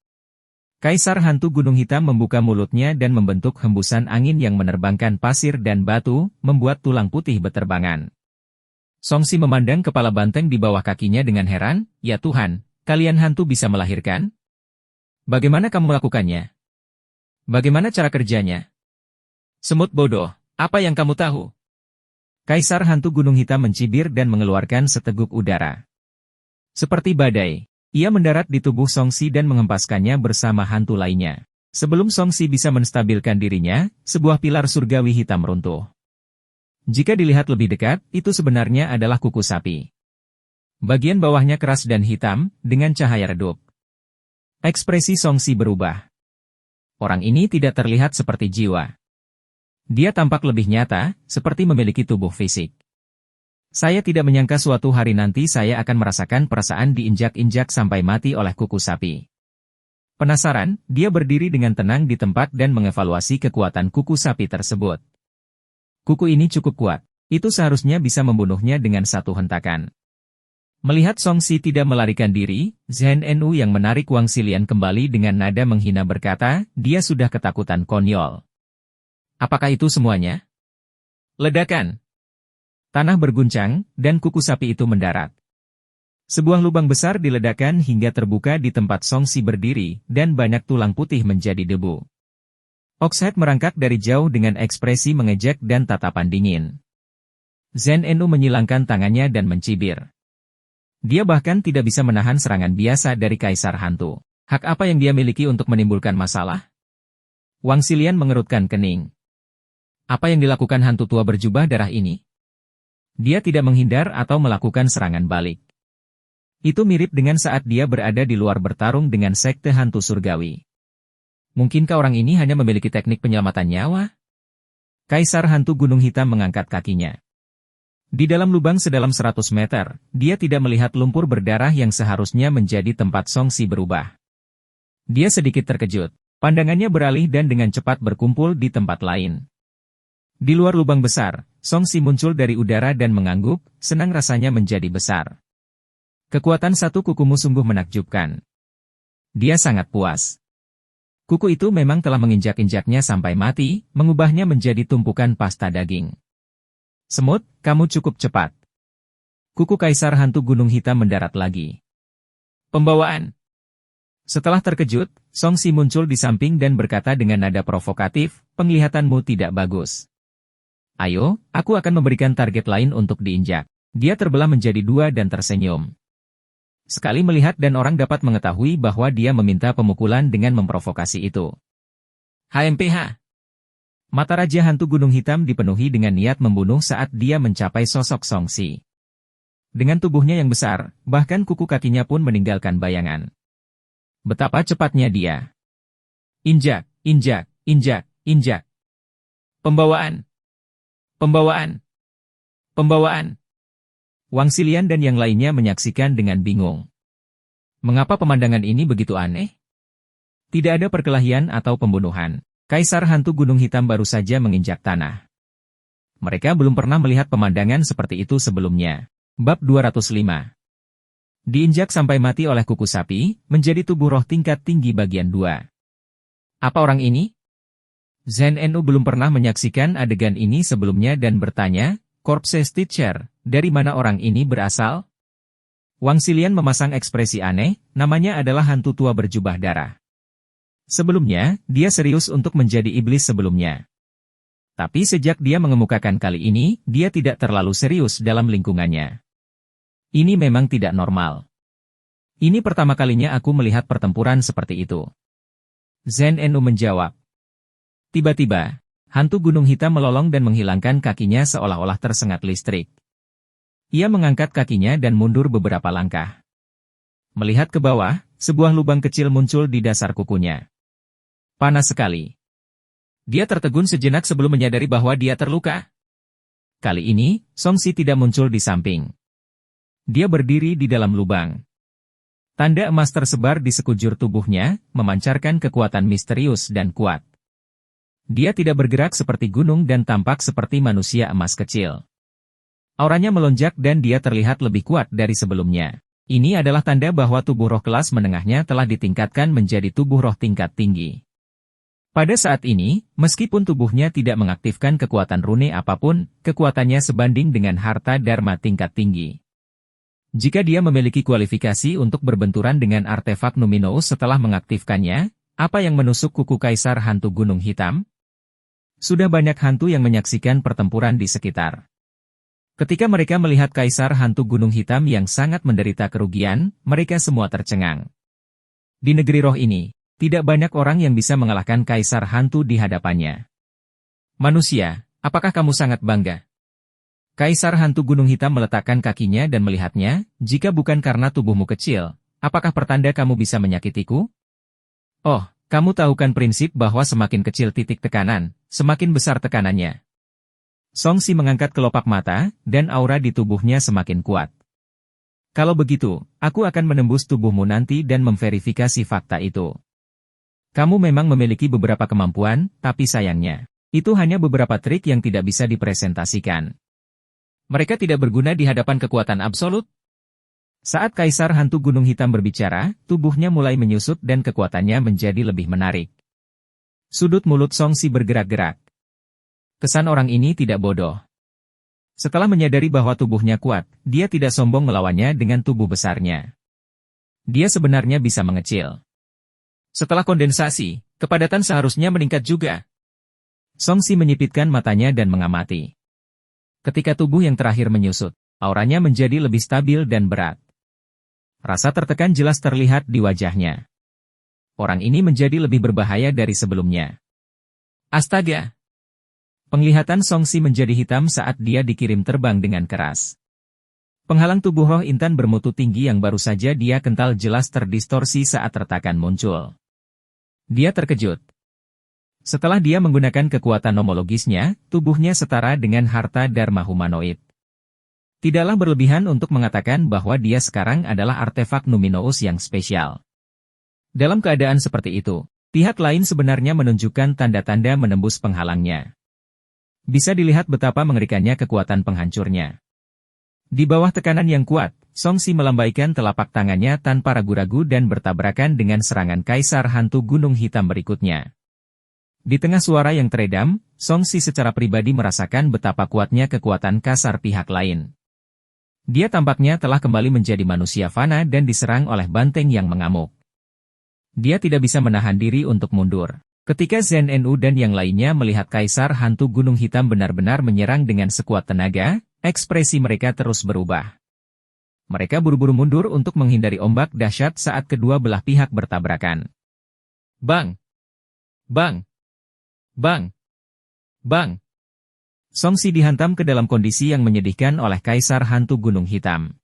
Kaisar Hantu Gunung Hitam membuka mulutnya dan membentuk hembusan angin yang menerbangkan pasir dan batu, membuat tulang putih beterbangan. Song Si memandang kepala banteng di bawah kakinya dengan heran, ya Tuhan, kalian hantu bisa melahirkan? Bagaimana kamu melakukannya? Bagaimana cara kerjanya? Semut bodoh, apa yang kamu tahu? Kaisar Hantu Gunung Hitam mencibir dan mengeluarkan seteguk udara. Seperti badai. Ia mendarat di tubuh Song Si dan menghempaskannya bersama hantu lainnya. Sebelum Song Si bisa menstabilkan dirinya, sebuah pilar surgawi hitam runtuh. Jika dilihat lebih dekat, itu sebenarnya adalah kuku sapi. Bagian bawahnya keras dan hitam, dengan cahaya redup. Ekspresi Song Si berubah. Orang ini tidak terlihat seperti jiwa. Dia tampak lebih nyata, seperti memiliki tubuh fisik. Saya tidak menyangka suatu hari nanti saya akan merasakan perasaan diinjak-injak sampai mati oleh kuku sapi. Penasaran, dia berdiri dengan tenang di tempat dan mengevaluasi kekuatan kuku sapi tersebut. Kuku ini cukup kuat, itu seharusnya bisa membunuhnya dengan satu hentakan. Melihat Song Si tidak melarikan diri, Zhen Nu yang menarik Wang Xilian kembali dengan nada menghina berkata, dia sudah ketakutan konyol. Apakah itu semuanya? Ledakan. Tanah berguncang, dan kuku sapi itu mendarat. Sebuah lubang besar diledakkan hingga terbuka di tempat Song Si berdiri, dan banyak tulang putih menjadi debu. Oxhead merangkak dari jauh dengan ekspresi mengejek dan tatapan dingin. Zhen Nu menyilangkan tangannya dan mencibir. Dia bahkan tidak bisa menahan serangan biasa dari Kaisar Hantu. Hak apa yang dia miliki untuk menimbulkan masalah? Wang Xilian mengerutkan kening. Apa yang dilakukan hantu tua berjubah darah ini? Dia tidak menghindar atau melakukan serangan balik. Itu mirip dengan saat dia berada di luar bertarung dengan sekte hantu surgawi. Mungkinkah orang ini hanya memiliki teknik penyelamatan nyawa? Kaisar hantu Gunung Hitam mengangkat kakinya. Di dalam lubang sedalam 100 meter, dia tidak melihat lumpur berdarah yang seharusnya menjadi tempat Songxi berubah. Dia sedikit terkejut. Pandangannya beralih dan dengan cepat berkumpul di tempat lain. Di luar lubang besar, Songxi muncul dari udara dan mengangguk, senang rasanya menjadi besar. Kekuatan satu kukumu sungguh menakjubkan. Dia sangat puas. Kuku itu memang telah menginjak-injaknya sampai mati, mengubahnya menjadi tumpukan pasta daging. Semut, kamu cukup cepat. Kuku Kaisar Hantu Gunung Hitam mendarat lagi. Pembawaan. Setelah terkejut, Songxi muncul di samping dan berkata dengan nada provokatif, penglihatanmu tidak bagus. Ayo, aku akan memberikan target lain untuk diinjak. Dia terbelah menjadi dua dan tersenyum. Sekali melihat dan orang dapat mengetahui bahwa dia meminta pemukulan dengan memprovokasi itu. HMPH. Mata Raja Hantu Gunung Hitam dipenuhi dengan niat membunuh saat dia mencapai sosok Songxi. Dengan tubuhnya yang besar, bahkan kuku kakinya pun meninggalkan bayangan. Betapa cepatnya dia. Injak, injak, injak, injak. Pembawaan. Pembawaan. Pembawaan. Wang Xilian dan yang lainnya menyaksikan dengan bingung. Mengapa pemandangan ini begitu aneh? Tidak ada perkelahian atau pembunuhan. Kaisar Hantu Gunung Hitam baru saja menginjak tanah. Mereka belum pernah melihat pemandangan seperti itu sebelumnya. Bab 205. Diinjak sampai mati oleh kuku sapi, menjadi tubuh roh tingkat tinggi bagian 2. Apa orang ini? Zhen Nu belum pernah menyaksikan adegan ini sebelumnya dan bertanya, Corpse Teacher, dari mana orang ini berasal? Wang Xilian memasang ekspresi aneh, namanya adalah hantu tua berjubah darah. Sebelumnya, dia serius untuk menjadi iblis sebelumnya. Tapi sejak dia mengemukakan kali ini, dia tidak terlalu serius dalam lingkungannya. Ini memang tidak normal. Ini pertama kalinya aku melihat pertempuran seperti itu. Zhen Nu menjawab. Tiba-tiba, hantu Gunung Hitam melolong dan menghilangkan kakinya seolah-olah tersengat listrik. Ia mengangkat kakinya dan mundur beberapa langkah. Melihat ke bawah, sebuah lubang kecil muncul di dasar kukunya. Panas sekali. Dia tertegun sejenak sebelum menyadari bahwa dia terluka. Kali ini, Songxi tidak muncul di samping. Dia berdiri di dalam lubang. Tanda emas tersebar di sekujur tubuhnya, memancarkan kekuatan misterius dan kuat. Dia tidak bergerak seperti gunung dan tampak seperti manusia emas kecil. Auranya melonjak dan dia terlihat lebih kuat dari sebelumnya. Ini adalah tanda bahwa tubuh roh kelas menengahnya telah ditingkatkan menjadi tubuh roh tingkat tinggi. Pada saat ini, meskipun tubuhnya tidak mengaktifkan kekuatan rune apapun, kekuatannya sebanding dengan harta dharma tingkat tinggi. Jika dia memiliki kualifikasi untuk berbenturan dengan artefak Numinous setelah mengaktifkannya, apa yang menusuk kuku Kaisar Hantu Gunung Hitam? Sudah banyak hantu yang menyaksikan pertempuran di sekitar. Ketika mereka melihat Kaisar Hantu Gunung Hitam yang sangat menderita kerugian, mereka semua tercengang. Di negeri roh ini, tidak banyak orang yang bisa mengalahkan Kaisar Hantu di hadapannya. Manusia, apakah kamu sangat bangga? Kaisar Hantu Gunung Hitam meletakkan kakinya dan melihatnya, jika bukan karena tubuhmu kecil, apakah pertanda kamu bisa menyakitiku? Oh, kamu tahu kan prinsip bahwa semakin kecil titik tekanan, semakin besar tekanannya. Songxi mengangkat kelopak mata, dan aura di tubuhnya semakin kuat. Kalau begitu, aku akan menembus tubuhmu nanti dan memverifikasi fakta itu. Kamu memang memiliki beberapa kemampuan, tapi sayangnya, itu hanya beberapa trik yang tidak bisa dipresentasikan. Mereka tidak berguna di hadapan kekuatan absolut. Saat Kaisar Hantu Gunung Hitam berbicara, tubuhnya mulai menyusut dan kekuatannya menjadi lebih menarik. Sudut mulut Songxi bergerak-gerak. Kesan orang ini tidak bodoh. Setelah menyadari bahwa tubuhnya kuat, dia tidak sombong melawannya dengan tubuh besarnya. Dia sebenarnya bisa mengecil. Setelah kondensasi, kepadatan seharusnya meningkat juga. Songxi menyipitkan matanya dan mengamati. Ketika tubuh yang terakhir menyusut, auranya menjadi lebih stabil dan berat. Rasa tertekan jelas terlihat di wajahnya. Orang ini menjadi lebih berbahaya dari sebelumnya. Astaga! Penglihatan Song Si menjadi hitam saat dia dikirim terbang dengan keras. Penghalang tubuh roh intan bermutu tinggi yang baru saja dia kental jelas terdistorsi saat retakan muncul. Dia terkejut. Setelah dia menggunakan kekuatan nomologisnya, tubuhnya setara dengan harta dharma humanoid. Tidaklah berlebihan untuk mengatakan bahwa dia sekarang adalah artefak Numinous yang spesial. Dalam keadaan seperti itu, pihak lain sebenarnya menunjukkan tanda-tanda menembus penghalangnya. Bisa dilihat betapa mengerikannya kekuatan penghancurnya. Di bawah tekanan yang kuat, Song Si melambaikan telapak tangannya tanpa ragu-ragu dan bertabrakan dengan serangan Kaisar Hantu Gunung Hitam berikutnya. Di tengah suara yang teredam, Song Si secara pribadi merasakan betapa kuatnya kekuatan kasar pihak lain. Dia tampaknya telah kembali menjadi manusia fana dan diserang oleh banteng yang mengamuk. Dia tidak bisa menahan diri untuk mundur. Ketika Zhen Nu dan yang lainnya melihat Kaisar Hantu Gunung Hitam benar-benar menyerang dengan sekuat tenaga, ekspresi mereka terus berubah. Mereka buru-buru mundur untuk menghindari ombak dahsyat saat kedua belah pihak bertabrakan. Bang! Bang! Bang! Bang! Song Si dihantam ke dalam kondisi yang menyedihkan oleh Kaisar Hantu Gunung Hitam.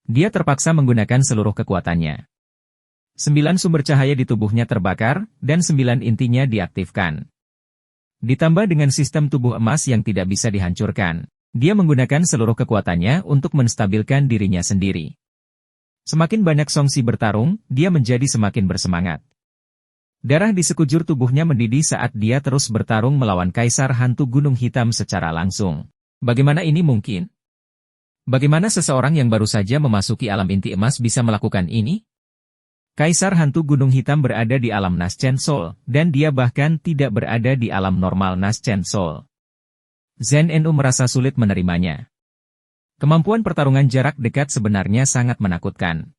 Dia terpaksa menggunakan seluruh kekuatannya. 9 sumber cahaya di tubuhnya terbakar, dan 9 intinya diaktifkan. Ditambah dengan sistem tubuh emas yang tidak bisa dihancurkan, dia menggunakan seluruh kekuatannya untuk menstabilkan dirinya sendiri. Semakin banyak Song Si bertarung, dia menjadi semakin bersemangat. Darah di sekujur tubuhnya mendidih saat dia terus bertarung melawan Kaisar Hantu Gunung Hitam secara langsung. Bagaimana ini mungkin? Bagaimana seseorang yang baru saja memasuki alam inti emas bisa melakukan ini? Kaisar Hantu Gunung Hitam berada di alam Naschen Soul, dan dia bahkan tidak berada di alam normal Naschen Soul. Zhen Nu merasa sulit menerimanya. Kemampuan pertarungan jarak dekat sebenarnya sangat menakutkan.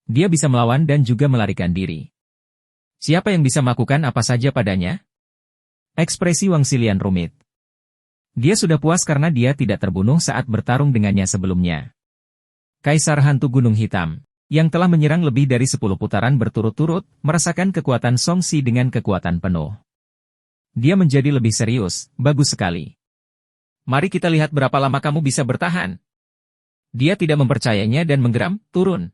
Dia bisa melawan dan juga melarikan diri. Siapa yang bisa melakukan apa saja padanya? Ekspresi Wang Xilian rumit. Dia sudah puas karena dia tidak terbunuh saat bertarung dengannya sebelumnya. Kaisar Hantu Gunung Hitam, yang telah menyerang lebih dari 10 putaran berturut-turut, merasakan kekuatan Song Si dengan kekuatan penuh. Dia menjadi lebih serius, bagus sekali. Mari kita lihat berapa lama kamu bisa bertahan. Dia tidak mempercayainya dan menggeram, turun.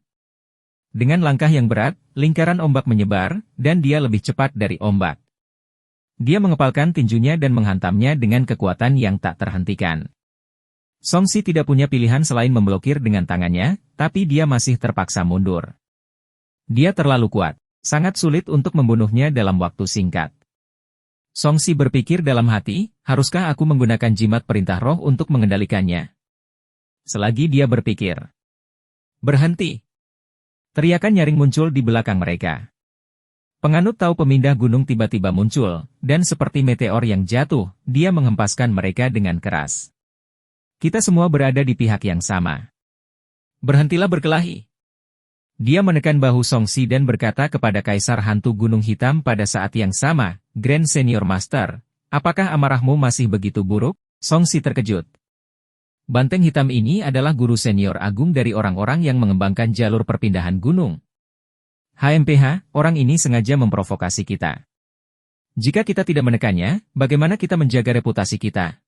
Dengan langkah yang berat, lingkaran ombak menyebar, dan dia lebih cepat dari ombak. Dia mengepalkan tinjunya dan menghantamnya dengan kekuatan yang tak terhentikan. Song Si tidak punya pilihan selain memblokir dengan tangannya, tapi dia masih terpaksa mundur. Dia terlalu kuat, sangat sulit untuk membunuhnya dalam waktu singkat. Song Si berpikir dalam hati, haruskah aku menggunakan jimat perintah roh untuk mengendalikannya? Selagi dia berpikir. Berhenti! Teriakan nyaring muncul di belakang mereka. Penganut tahu pemindah gunung tiba-tiba muncul, dan seperti meteor yang jatuh, dia menghempaskan mereka dengan keras. Kita semua berada di pihak yang sama. Berhentilah berkelahi. Dia menekan bahu Song Si dan berkata kepada Kaisar Hantu Gunung Hitam pada saat yang sama, Grand Senior Master, apakah amarahmu masih begitu buruk? Song Si terkejut. Banteng hitam ini adalah guru senior agung dari orang-orang yang mengembangkan jalur perpindahan gunung. HMPH, orang ini sengaja memprovokasi kita. Jika kita tidak menekannya, bagaimana kita menjaga reputasi kita?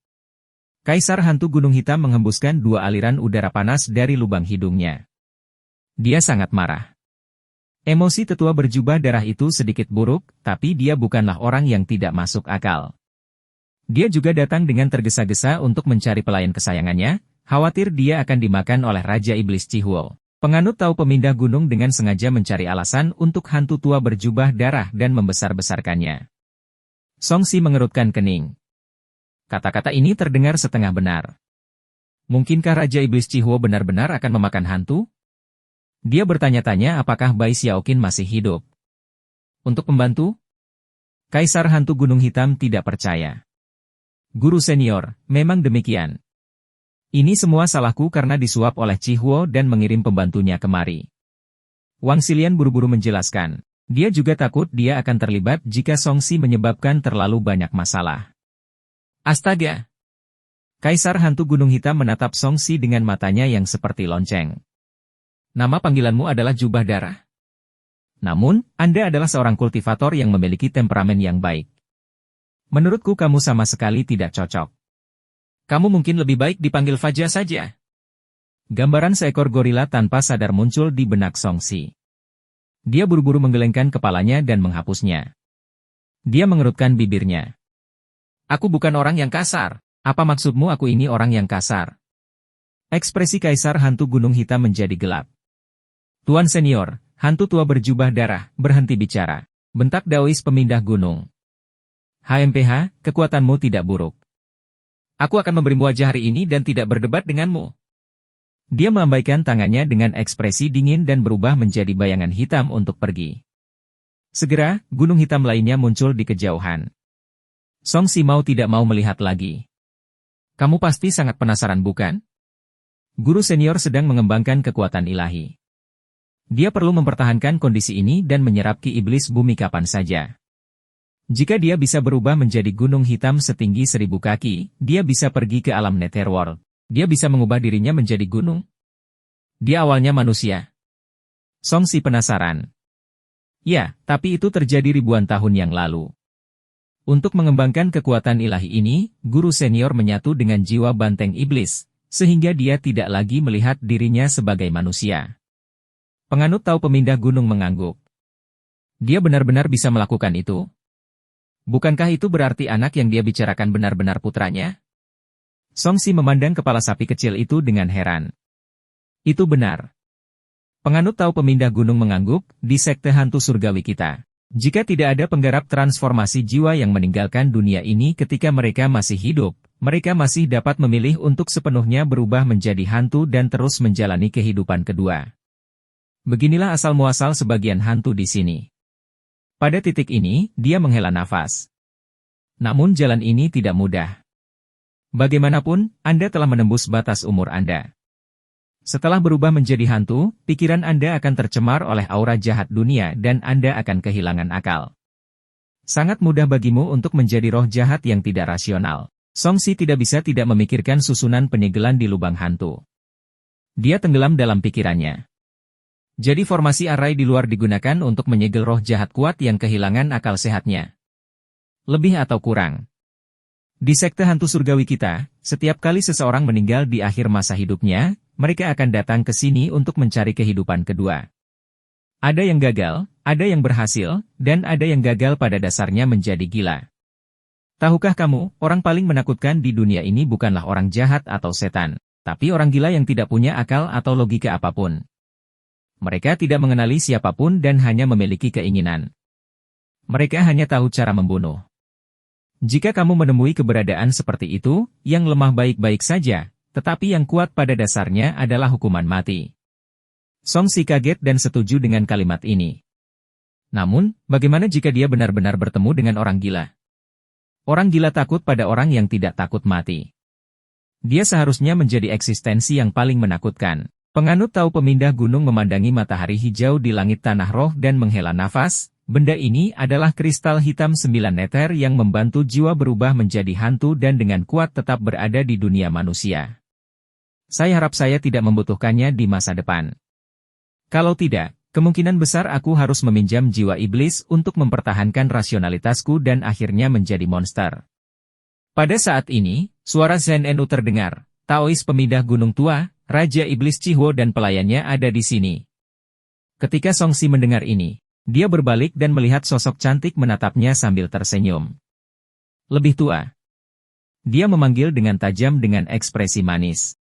Kaisar Hantu Gunung Hitam menghembuskan 2 aliran udara panas dari lubang hidungnya. Dia sangat marah. Emosi tetua berjubah darah itu sedikit buruk, tapi dia bukanlah orang yang tidak masuk akal. Dia juga datang dengan tergesa-gesa untuk mencari pelayan kesayangannya, khawatir dia akan dimakan oleh Raja Iblis Chihuo. Penganut tahu pemindah gunung dengan sengaja mencari alasan untuk hantu tua berjubah darah dan membesar-besarkannya. Song Si mengerutkan kening. Kata-kata ini terdengar setengah benar. Mungkinkah Raja Iblis Chihuo benar-benar akan memakan hantu? Dia bertanya-tanya apakah Bai Xiaoqin masih hidup. Untuk pembantu? Kaisar Hantu Gunung Hitam tidak percaya. Guru senior, memang demikian. Ini semua salahku karena disuap oleh Chihuo dan mengirim pembantunya kemari. Wang Xilian buru-buru menjelaskan. Dia juga takut dia akan terlibat jika Song Si menyebabkan terlalu banyak masalah. Astaga! Kaisar Hantu Gunung Hitam menatap Song Si dengan matanya yang seperti lonceng. Nama panggilanmu adalah Jubah Darah. Namun, Anda adalah seorang kultivator yang memiliki temperamen yang baik. Menurutku kamu sama sekali tidak cocok. Kamu mungkin lebih baik dipanggil Faja saja. Gambaran seekor gorila tanpa sadar muncul di benak Songsi. Dia buru-buru menggelengkan kepalanya dan menghapusnya. Dia mengerutkan bibirnya. Aku bukan orang yang kasar. Apa maksudmu aku ini orang yang kasar? Ekspresi Kaisar Hantu Gunung Hitam menjadi gelap. Tuan Senior, hantu tua berjubah darah, berhenti bicara. Bentak Daois pemindah gunung. HMPH, kekuatanmu tidak buruk. Aku akan memberimu wajah hari ini dan tidak berdebat denganmu. Dia melambaikan tangannya dengan ekspresi dingin dan berubah menjadi bayangan hitam untuk pergi. Segera, gunung hitam lainnya muncul di kejauhan. Song Simao tidak mau melihat lagi. Kamu pasti sangat penasaran bukan? Guru senior sedang mengembangkan kekuatan ilahi. Dia perlu mempertahankan kondisi ini dan menyerap ki iblis bumi kapan saja. Jika dia bisa berubah menjadi gunung hitam setinggi 1000 kaki, dia bisa pergi ke alam Netherworld. Dia bisa mengubah dirinya menjadi gunung. Dia awalnya manusia. Songsi penasaran. Ya, tapi itu terjadi ribuan tahun yang lalu. Untuk mengembangkan kekuatan ilahi ini, guru senior menyatu dengan jiwa banteng iblis, sehingga dia tidak lagi melihat dirinya sebagai manusia. Penganut tahu pemindah gunung mengangguk. Dia benar-benar bisa melakukan itu? Bukankah itu berarti anak yang dia bicarakan benar-benar putranya? Songsi memandang kepala sapi kecil itu dengan heran. Itu benar. Penganut tahu pemindah gunung mengangguk, di sekte hantu surgawi kita. Jika tidak ada penggarap transformasi jiwa yang meninggalkan dunia ini ketika mereka masih hidup, mereka masih dapat memilih untuk sepenuhnya berubah menjadi hantu dan terus menjalani kehidupan kedua. Beginilah asal-muasal sebagian hantu di sini. Pada titik ini, dia menghela nafas. Namun jalan ini tidak mudah. Bagaimanapun, Anda telah menembus batas umur Anda. Setelah berubah menjadi hantu, pikiran Anda akan tercemar oleh aura jahat dunia dan Anda akan kehilangan akal. Sangat mudah bagimu untuk menjadi roh jahat yang tidak rasional. Songsi tidak bisa tidak memikirkan susunan penyegelan di lubang hantu. Dia tenggelam dalam pikirannya. Jadi formasi arai di luar digunakan untuk menyegel roh jahat kuat yang kehilangan akal sehatnya. Lebih atau kurang. Di sekte hantu surgawi kita, setiap kali seseorang meninggal di akhir masa hidupnya, mereka akan datang ke sini untuk mencari kehidupan kedua. Ada yang gagal, ada yang berhasil, dan ada yang gagal pada dasarnya menjadi gila. Tahukah kamu, orang paling menakutkan di dunia ini bukanlah orang jahat atau setan, tapi orang gila yang tidak punya akal atau logika apapun. Mereka tidak mengenali siapapun dan hanya memiliki keinginan. Mereka hanya tahu cara membunuh. Jika kamu menemui keberadaan seperti itu, yang lemah baik-baik saja, tetapi yang kuat pada dasarnya adalah hukuman mati. Songsi kaget dan setuju dengan kalimat ini. Namun, bagaimana jika dia benar-benar bertemu dengan orang gila? Orang gila takut pada orang yang tidak takut mati. Dia seharusnya menjadi eksistensi yang paling menakutkan. Penganut tahu pemindah gunung memandangi matahari hijau di langit tanah roh dan menghela nafas. Benda ini adalah kristal hitam 9 neter yang membantu jiwa berubah menjadi hantu dan dengan kuat tetap berada di dunia manusia. Saya harap saya tidak membutuhkannya di masa depan. Kalau tidak, kemungkinan besar aku harus meminjam jiwa iblis untuk mempertahankan rasionalitasku dan akhirnya menjadi monster. Pada saat ini, suara Zen Nu terdengar. Taois pemindah gunung tua, Raja Iblis Cihwo dan pelayannya ada di sini. Ketika Songsi mendengar ini, dia berbalik dan melihat sosok cantik menatapnya sambil tersenyum. Lebih tua. Dia memanggil dengan tajam dengan ekspresi manis.